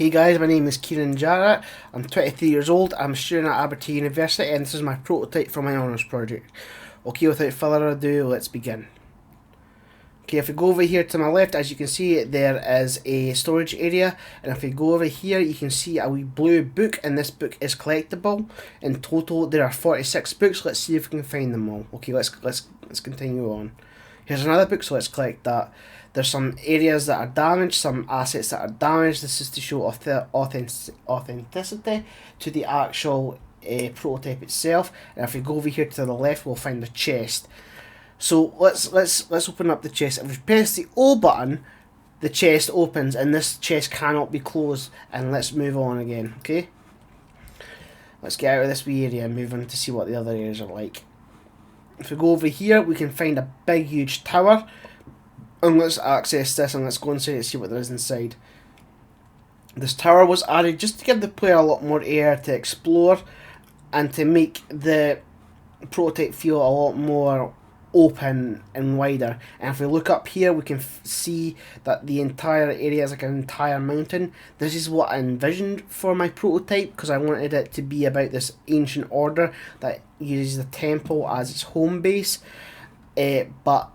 Hey guys, my name is Kieran Jarrett. I'm 23 years old. I'm a student at Aberdeen University and this is my prototype for my honours project. Okay, without further ado, let's begin. Okay, if we go over here to my left, as you can see, there is a storage area, and if we go over here, you can see a wee blue book, and this book is collectible. In total, there are 46 books. Let's see if we can find them all. Okay, let's continue on. Here's another book, so let's collect that. There's some areas that are damaged, some assets that are damaged. This is to show authenticity to the actual prototype itself. And if we go over here to the left, we'll find the chest. So let's open up the chest. If we press the O button, the chest opens, and this chest cannot be closed. And let's move on again. Okay. Let's get out of this wee area and move on to see what the other areas are like. If we go over here, we can find a big, huge tower. And let's access this and let's go inside and see what there is inside. This tower was added just to give the player a lot more air to explore and to make the prototype feel a lot more open and wider. And if we look up here, we can see that the entire area is like an entire mountain. This is what I envisioned for my prototype because I wanted it to be about this ancient order that uses the temple as its home base, but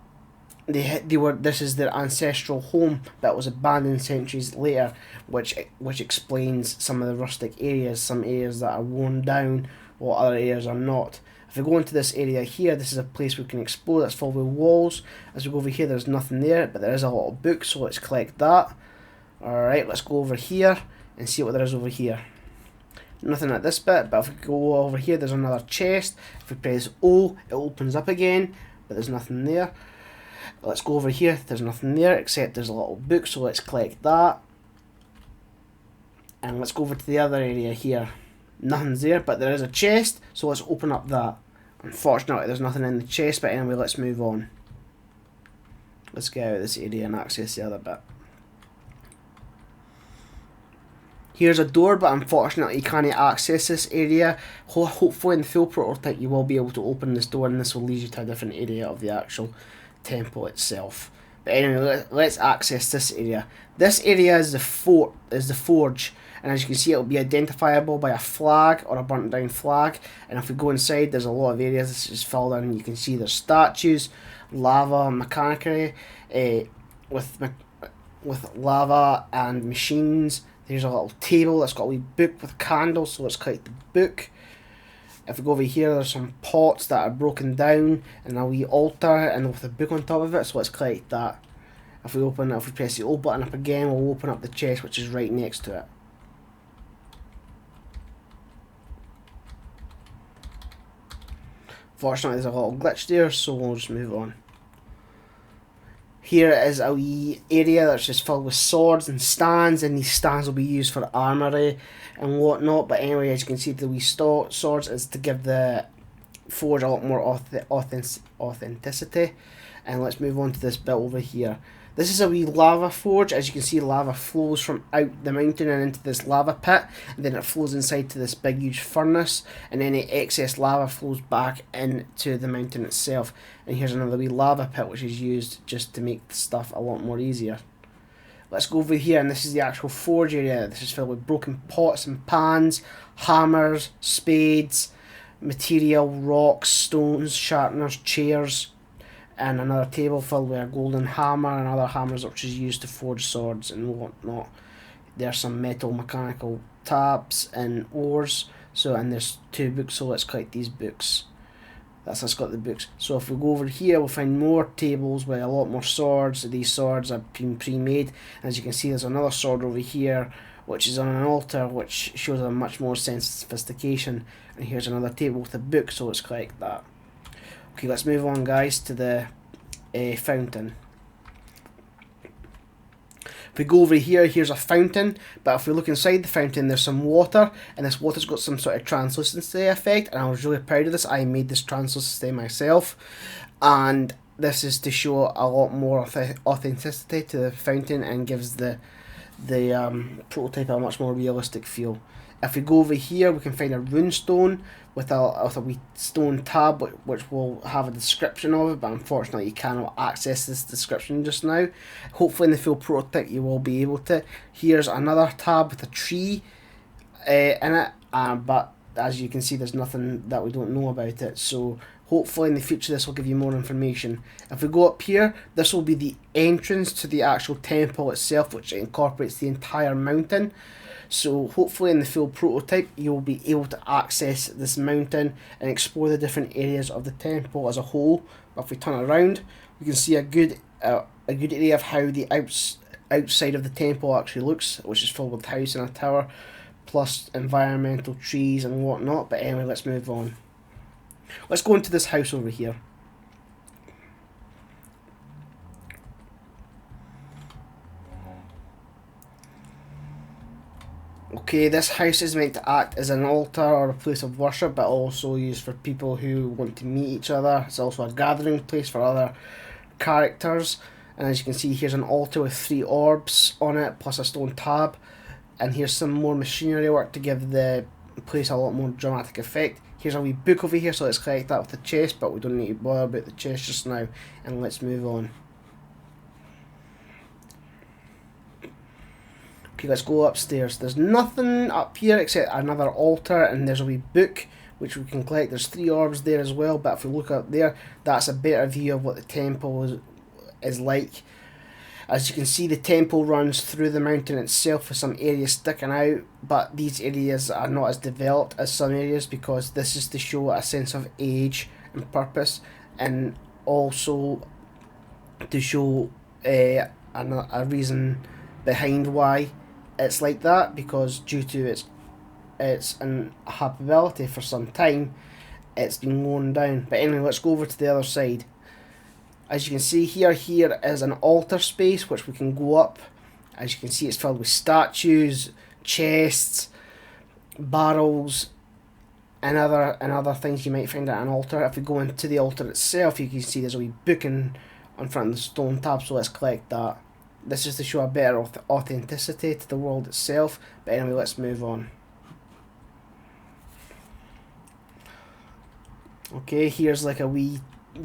this is their ancestral home that was abandoned centuries later, which explains some of the rustic areas, some areas that are worn down while other areas are not. If we go into this area here, this is a place we can explore that's filled with walls. As we go over here, there's nothing there, but there is a lot of books, so let's collect that. Alright, let's go over here and see what there is over here. Nothing at this bit, but if we go over here, there's another chest. If we press O, it opens up again, but there's nothing there. Let's go over here, there's nothing there except there's a little book, so let's collect that. And let's go over to the other area here. Nothing's there, but there is a chest, so let's open up that. Unfortunately, there's nothing in the chest, but anyway, let's move on. Let's get out of this area and access the other bit. Here's a door, but unfortunately you can't access this area. Hopefully in the full prototype you will be able to open this door and this will lead you to a different area of the actual temple itself. But anyway, let's access this area. This area is the forge, and as you can see, it will be identifiable by a flag or a burnt down flag. And if we go inside, there's a lot of areas this is filled in. You can see there's statues, lava, mechanically, with lava and machines. There's a little table that's got a wee book with candles, so let's collect the book. If we go over here, there's some pots that are broken down and a wee altar and with a book on top of it, so let's collect that. If we press the O button up again, we'll open up the chest which is right next to it. Fortunately, there's a little glitch there, so we'll just move on. Here is a wee area that's just filled with swords and stands, and these stands will be used for armory and whatnot. But anyway, as you can see, the wee swords is to give the forge a lot more authenticity. And let's move on to this bit over here. This is a wee lava forge. As you can see, lava flows from out the mountain and into this lava pit, and then it flows inside to this big huge furnace, and then the excess lava flows back into the mountain itself. And here's another wee lava pit which is used just to make the stuff a lot more easier. Let's go over here, and this is the actual forge area. This is filled with broken pots and pans, hammers, spades, material, rocks, stones, sharpeners, chairs, and another table filled with a golden hammer and other hammers which is used to forge swords and whatnot. There's some metal mechanical taps and ores. And there's 2 books, so let's collect these books. That's us got the books. So if we go over here, we'll find more tables with a lot more swords. These swords have been pre-made. As you can see, there's another sword over here which is on an altar, which shows a much more sense of sophistication. And here's another table with a book, so let's collect that. Okay, let's move on, guys, to the fountain. If we go over here, here's a fountain, but if we look inside the fountain, there's some water, and this water's got some sort of translucency effect, and I was really proud of this. I made this translucency myself, and this is to show a lot more authenticity to the fountain and gives the prototype a much more realistic feel. If we go over here, we can find a rune stone with a wee stone tab which will have a description of it, but unfortunately you cannot access this description just now. Hopefully in the full prototype you will be able to. Here's another tab with a tree in it, but as you can see there's nothing that we don't know about it, so hopefully in the future this will give you more information. If we go up here, this will be the entrance to the actual temple itself, which incorporates the entire mountain. So hopefully in the full prototype you'll be able to access this mountain and explore the different areas of the temple as a whole. But if we turn around, we can see a good area of how the outside of the temple actually looks, which is filled with house and a tower, plus environmental trees and whatnot. But anyway, let's move on. Let's go into this house over here. Okay, this house is meant to act as an altar or a place of worship, but also used for people who want to meet each other. It's also a gathering place for other characters. And as you can see, here's an altar with 3 orbs on it, plus a stone tab. And here's some more machinery work to give the place a lot more dramatic effect. Here's a wee book over here, so let's collect that with the chest, but we don't need to bother about the chest just now. And let's move on. Okay, let's go upstairs. There's nothing up here except another altar, and there's a wee book which we can collect. There's 3 orbs there as well, but if we look up there, that's a better view of what the temple is like. As you can see, the temple runs through the mountain itself with some areas sticking out, but these areas are not as developed as some areas because this is to show a sense of age and purpose, and also to show a reason behind why it's like that, because due to its inhabitability for some time, it's been worn down. But anyway, let's go over to the other side. As you can see here is an altar space which we can go up. As you can see, it's filled with statues, chests, barrels, and other things you might find at an altar. If we go into the altar itself, you can see there's a wee book in front of the stone tab, so let's collect that. This is to show a better authenticity to the world itself. But anyway, let's move on. Okay, here's like a wee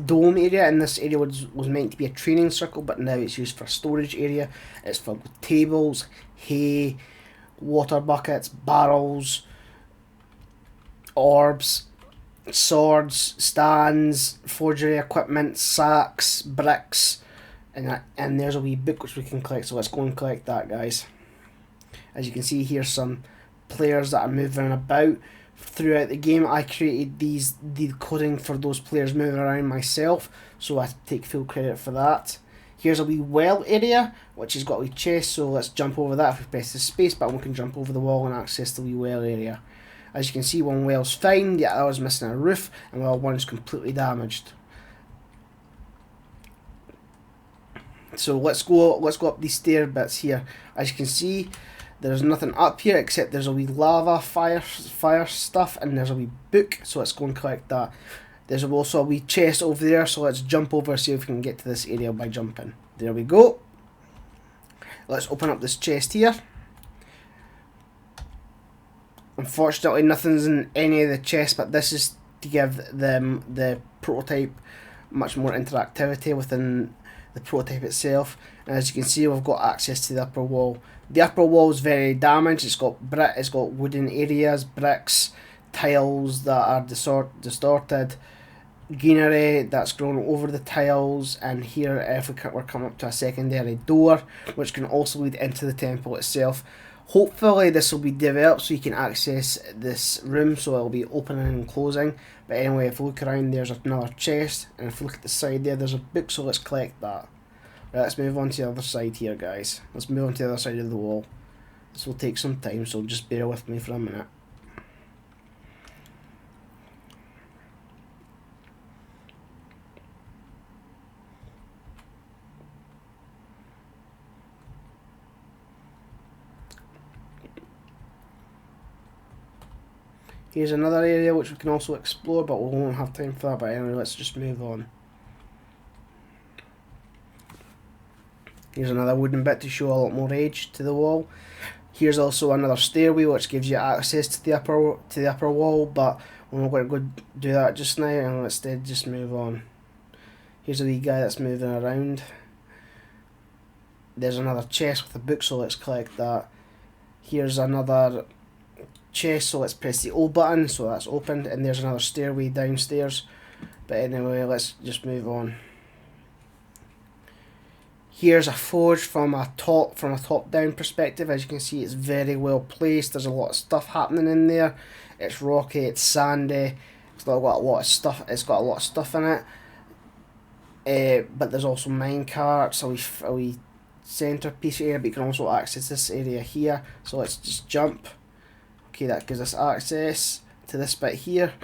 dome area, and this area was meant to be a training circle, but now it's used for a storage area. It's filled with tables, hay, water buckets, barrels, orbs, swords, stands, forgery equipment, sacks, bricks, and there's a wee book which we can collect, so let's go and collect that, guys. As you can see, here's some players that are moving about throughout the game. I created the coding for those players moving around myself, so I take full credit for that. Here's a wee well area which has got a wee chest, so let's jump over that. If we press the space button, we can jump over the wall and access the wee well area. As you can see, one well's fine, the other's missing a roof, and well, one's completely damaged. So let's go up these stair bits here. As you can see, there's nothing up here except there's a wee lava fire stuff, and there's a wee book, so let's go and collect that. There's also a wee chest over there, so let's jump over, see if we can get to this area by jumping. There we go. Let's open up this chest here. Unfortunately, nothing's in any of the chests, but this is to give them the prototype much more interactivity within the prototype itself. And as you can see, we've got access to the upper wall. The upper wall is very damaged. It's got wooden areas, bricks, tiles that are distorted, greenery that's grown over the tiles, and here we're coming up to a secondary door which can also lead into the temple itself. Hopefully this will be developed so you can access this room, so it'll be opening and closing. But anyway, if we look around, there's another chest, and if we look at the side there's a book, so let's collect that. Right, let's move on to the other side here, guys. Let's move on to the other side of the wall. This will take some time, so just bear with me for a minute. Here's another area which we can also explore, but we won't have time for that. But anyway, let's just move on. Here's another wooden bit to show a lot more age to the wall. Here's also another stairway which gives you access to the upper wall, but I'm not going to go do that just now, and instead just move on. Here's a wee guy that's moving around. There's another chest with a book, so let's collect that. Here's another chest, so let's press the O button, so that's opened, and there's another stairway downstairs. But anyway, let's just move on. Here's a forge from a top down perspective. As you can see, it's very well placed. There's a lot of stuff happening in there. It's rocky, it's sandy. It's got a lot of stuff. It's got a lot of stuff in it. But there's also mine carts, a wee centerpiece area. But you can also access this area here. So let's just jump. Okay, that gives us access to this bit here,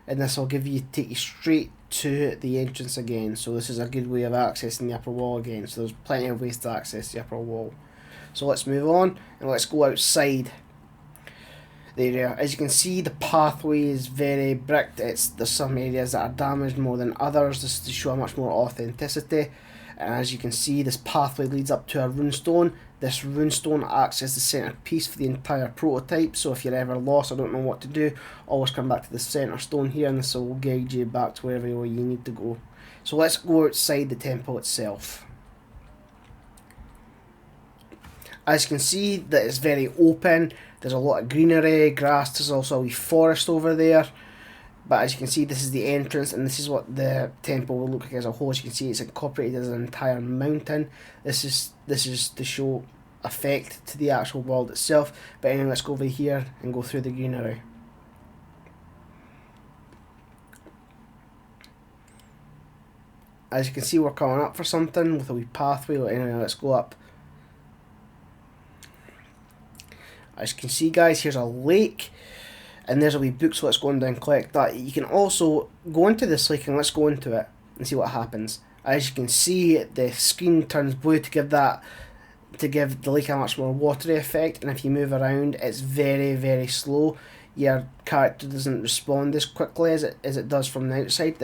and this will take you straight to the entrance again. So this is a good way of accessing the upper wall again. So there's plenty of ways to access the upper wall. So let's move on and let's go outside the area. As you can see, the pathway is very bricked. There's some areas that are damaged more than others. This is to show much more authenticity. And as you can see, this pathway leads up to a runestone. This runestone acts as the centre piece for the entire prototype, so if you're ever lost or don't know what to do, always come back to the centre stone here, and this will guide you back to wherever you need to go. So let's go outside the temple itself. As you can see, that it's very open. There's a lot of greenery, grass. There's also a wee forest over there. But as you can see, this is the entrance, and this is what the temple will look like as a whole. As you can see, it's incorporated as an entire mountain. This is to show effect to the actual world itself. But anyway, let's go over here and go through the greenery. As you can see, we're coming up for something with a wee pathway. Anyway, let's go up. As you can see, guys, here's a lake. And there's a wee book, so let's go on down and collect that. You can also go into this lake, and let's go into it and see what happens. As you can see, the screen turns blue to give the lake a much more watery effect. And if you move around, it's very, very slow. Your character doesn't respond as quickly as it does from the outside.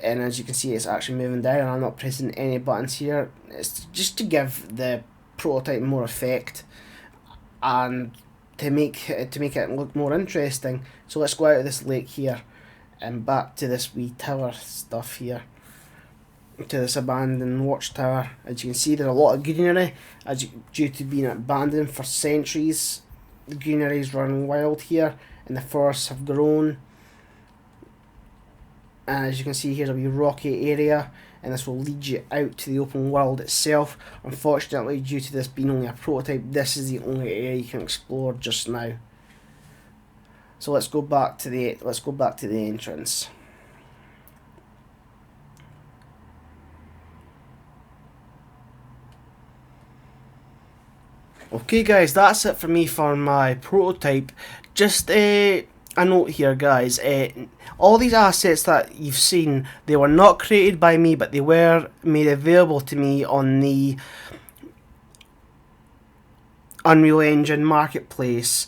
And as you can see, it's actually moving down, and I'm not pressing any buttons here. It's just to give the prototype more effect and to make it look more interesting. So let's go out of this lake here and back to this wee tower stuff here, to this abandoned watchtower. As you can see, there's a lot of greenery due to being abandoned for centuries. The greenery's running wild here, and the forests have grown. And as you can see, here's a wee rocky area, and this will lead you out to the open world itself. Unfortunately, due to this being only a prototype, this is the only area you can explore just now. So let's go back to the entrance. Okay, guys, that's it for me for my prototype. Just a note here, guys. All these assets that you've seen, they were not created by me, but they were made available to me on the Unreal Engine marketplace,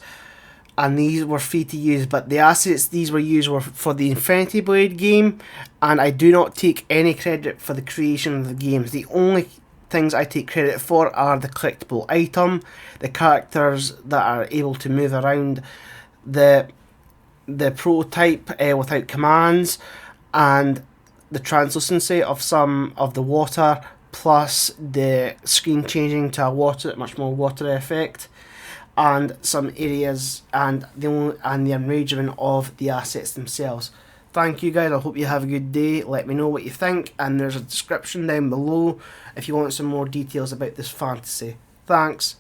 and these were free to use. But the assets these were used were for the Infinity Blade game, and I do not take any credit for the creation of the games. The only things I take credit for are the collectible item, the characters that are able to move around the prototype without commands, and the translucency of some of the water, plus the screen changing to a much more watery effect, and some areas, and the arrangement of the assets themselves. Thank you, guys. I hope you have a good day. Let me know what you think, and there's a description down below if you want some more details about this fantasy. Thanks.